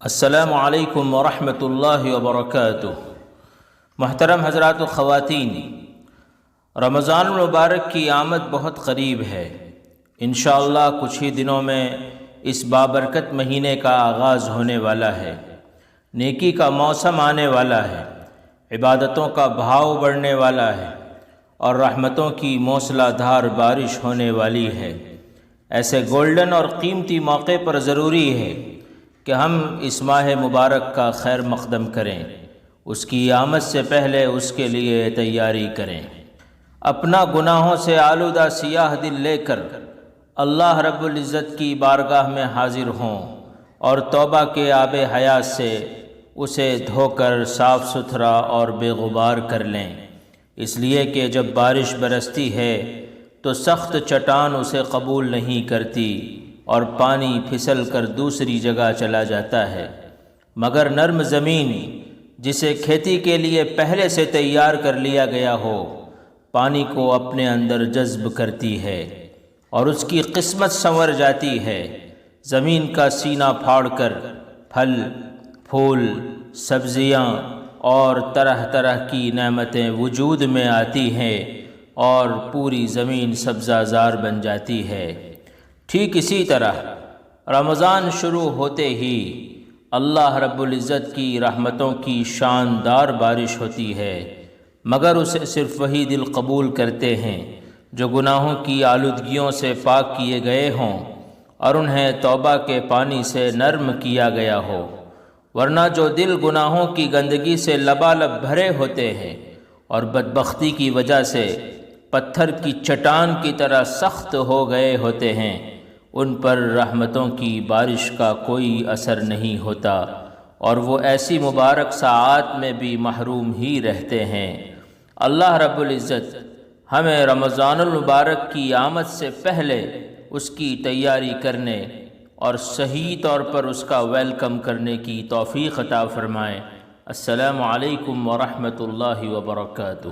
السلام علیکم ورحمۃ اللہ وبرکاتہ۔ محترم حضرات و خواتین، رمضان المبارک کی آمد بہت قریب ہے۔ انشاءاللہ کچھ ہی دنوں میں اس بابرکت مہینے کا آغاز ہونے والا ہے۔ نیکی کا موسم آنے والا ہے، عبادتوں کا بہاؤ بڑھنے والا ہے اور رحمتوں کی موسلا دھار بارش ہونے والی ہے۔ ایسے گولڈن اور قیمتی موقع پر ضروری ہے کہ ہم اس ماہ مبارک کا خیر مقدم کریں، اس کی آمد سے پہلے اس کے لیے تیاری کریں۔ اپنا گناہوں سے آلودہ سیاہ دل لے کر اللہ رب العزت کی بارگاہ میں حاضر ہوں اور توبہ کے آب حیات سے اسے دھو کر صاف ستھرا اور بے غبار کر لیں، اس لیے کہ جب بارش برستی ہے تو سخت چٹان اسے قبول نہیں کرتی اور پانی پھسل کر دوسری جگہ چلا جاتا ہے، مگر نرم زمین جسے کھیتی کے لیے پہلے سے تیار کر لیا گیا ہو، پانی کو اپنے اندر جذب کرتی ہے اور اس کی قسمت سنور جاتی ہے۔ زمین کا سینہ پھاڑ کر پھل، پھول، سبزیاں اور طرح طرح کی نعمتیں وجود میں آتی ہیں اور پوری زمین سبزہ زار بن جاتی ہے۔ ٹھیک اسی طرح رمضان شروع ہوتے ہی اللہ رب العزت کی رحمتوں کی شاندار بارش ہوتی ہے، مگر اسے صرف وہی دل قبول کرتے ہیں جو گناہوں کی آلودگیوں سے پاک کیے گئے ہوں اور انہیں توبہ کے پانی سے نرم کیا گیا ہو، ورنہ جو دل گناہوں کی گندگی سے لبالب بھرے ہوتے ہیں اور بدبختی کی وجہ سے پتھر کی چٹان کی طرح سخت ہو گئے ہوتے ہیں، ان پر رحمتوں کی بارش کا کوئی اثر نہیں ہوتا اور وہ ایسی مبارک ساعات میں بھی محروم ہی رہتے ہیں۔ اللہ رب العزت ہمیں رمضان المبارک کی آمد سے پہلے اس کی تیاری کرنے اور صحیح طور پر اس کا ویلکم کرنے کی توفیق عطا فرمائے۔ السلام علیکم ورحمۃ اللہ وبرکاتہ۔